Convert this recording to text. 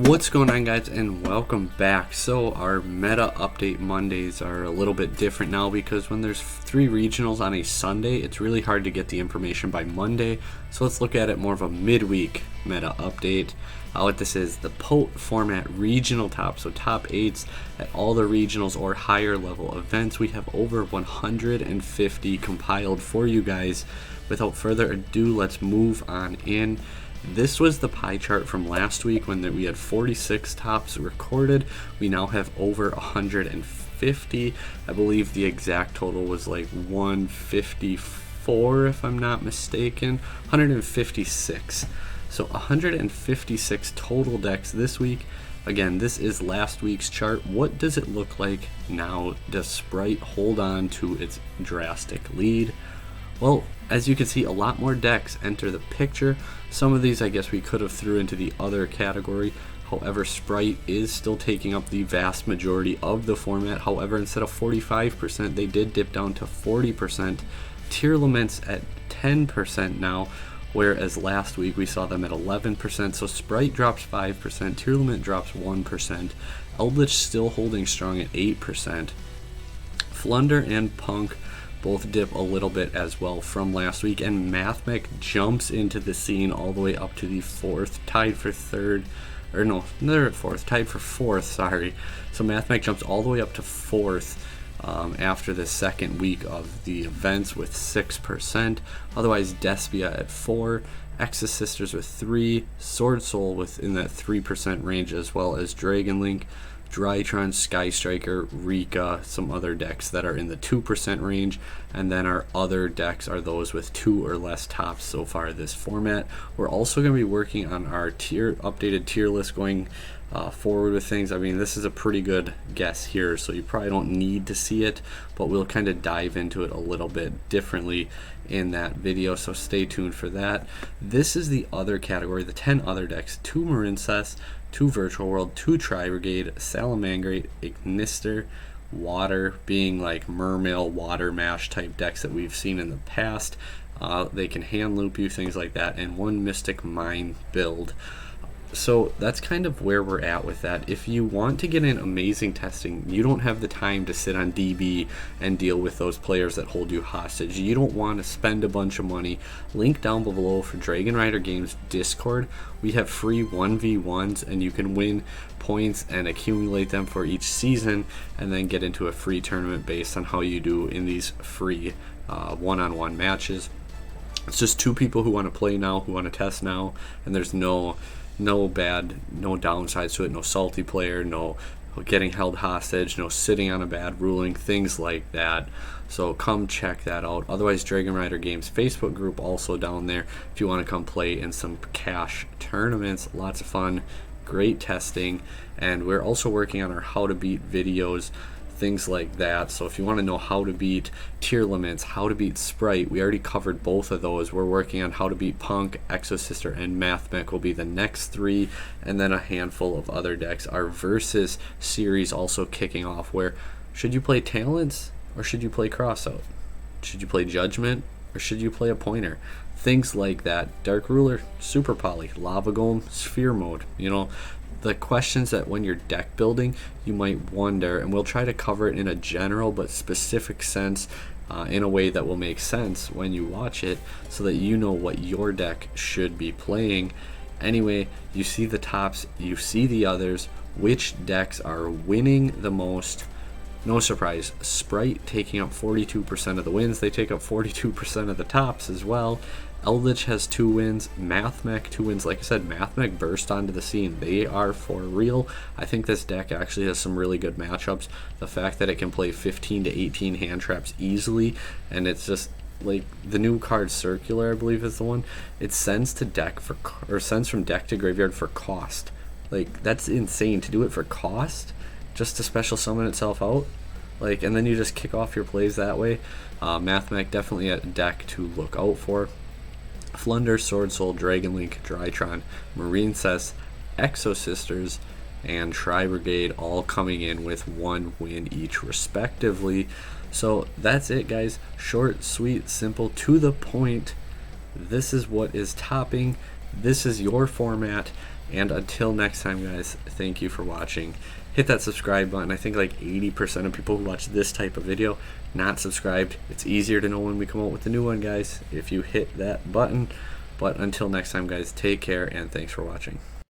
What's going on, guys, and welcome back. So our meta update Mondays are a little bit different now because when there's 3 regionals on a Sunday, it's really hard to get the information by Monday. So let's look at it more of a midweek meta update. What this is, the POTE Format regional top, so top 8s at all the regionals or higher level events. We have over 150 compiled for you guys. Without further ado, let's move on in. This was the pie chart from last week when we had 46 tops recorded. We now have over 150. I believe the exact total was like 154 if I'm not mistaken. 156. So 156 total decks this week. Again, this is last week's chart. What does it look like now? Does Spright hold on to its drastic lead? Well, as you can see, a lot more decks enter the picture. Some of these I guess we could have threw into the other category. However, Spright is still taking up the vast majority of the format. However, instead of 45%, they did dip down to 40%. Tearlaments at 10% now, whereas last week we saw them at 11%. So Spright drops 5%, Tearlament drops 1%. Eldlich still holding strong at 8%. Flunder and Punk both dip a little bit as well from last week, and mathmech jumps into the scene all the way up to the 4th, tied for 3rd, or no, they're at 4th, tied for 4th, sorry. So mathmech jumps all the way up to 4th after the second week of the events with 6%. Otherwise, Despia at 4, exosisters with 3, swordsoul within that 3% range, as well as dragonlink, Drytron, Sky Striker, Rikka, some other decks that are in the 2% range, and then our other decks are those with 2 or less tops so far this format. We're also going to be working on our updated tier list going forward with things. I mean, this is a pretty good guess here, so you probably don't need to see it, but we'll kind of dive into it a little bit differently in that video, so stay tuned for that. This is the other category, the 10 other decks: 2 Marincess, 2 Virtual World, 2 Tri-Brigade, Salamangreat, Ignister, Water, being like Mermail, Water Mash type decks that we've seen in the past. They can hand loop you, things like that, and 1 Mystic Mine build. So that's kind of where we're at with that. If you want to get in amazing testing, you don't have the time to sit on DB and deal with those players that hold you hostage. You don't want to spend a bunch of money. Link down below for Dragon Rider Games Discord. We have free 1v1s, and you can win points and accumulate them for each season, and then get into a free tournament based on how you do in these free one-on-one matches. It's just 2 people who want to play now, who want to test now, and there's no downsides to it, no salty player, no getting held hostage, no sitting on a bad ruling, things like that. So come check that out. Otherwise, Dragon Rider Games Facebook group also down there if you want to come play in some cash tournaments. Lots of fun, great testing, and we're also working on our how to beat videos, things like that. So if you want to know how to beat Tearlaments, how to beat Spright, we already covered both of those. We're working on how to beat Punk, Exosister, and mathmech will be the next 3, and then a handful of other decks. Our Versus series also kicking off, where should you play Talents or should you play Crossout? Should you play Judgment or should you play a Pointer? Things like that. Dark Ruler, Super Poly, Lava Golem, Sphere Mode, you know, the questions that when you're deck building you might wonder, and we'll try to cover it in a general but specific sense, in a way that will make sense when you watch it, so that you know what your deck should be playing. Anyway, you see the tops, you see the others, which decks are winning the most. No surprise, Spright taking up 42% of the wins. They take up 42% of the tops as well. Eldlich has 2 wins, mathmech 2 wins. Like I said, mathmech burst onto the scene. They are for real. I think this deck actually has some really good matchups. The fact that it can play 15 to 18 hand traps easily, and it's just like the new card Circular, I believe is the one. It sends to deck for, or sends from deck to graveyard for cost. Like, that's insane to do it for cost, just to special summon itself out. Like, and then you just kick off your plays that way. Mathmech definitely a deck to look out for. Flunder, swordsoul, dragonlink, Drytron, Marincess, exosisters, and Tri-Brigade all coming in with 1 win each respectively. So that's it, guys. Short, sweet, simple, to the point. This is what is topping. This is your format, and until next time, guys, thank you for watching. Hit that subscribe button. I think like 80% of people who watch this type of video not subscribed. It's easier to know when we come out with the new one, guys, if you hit that button. But until next time, guys, take care and thanks for watching.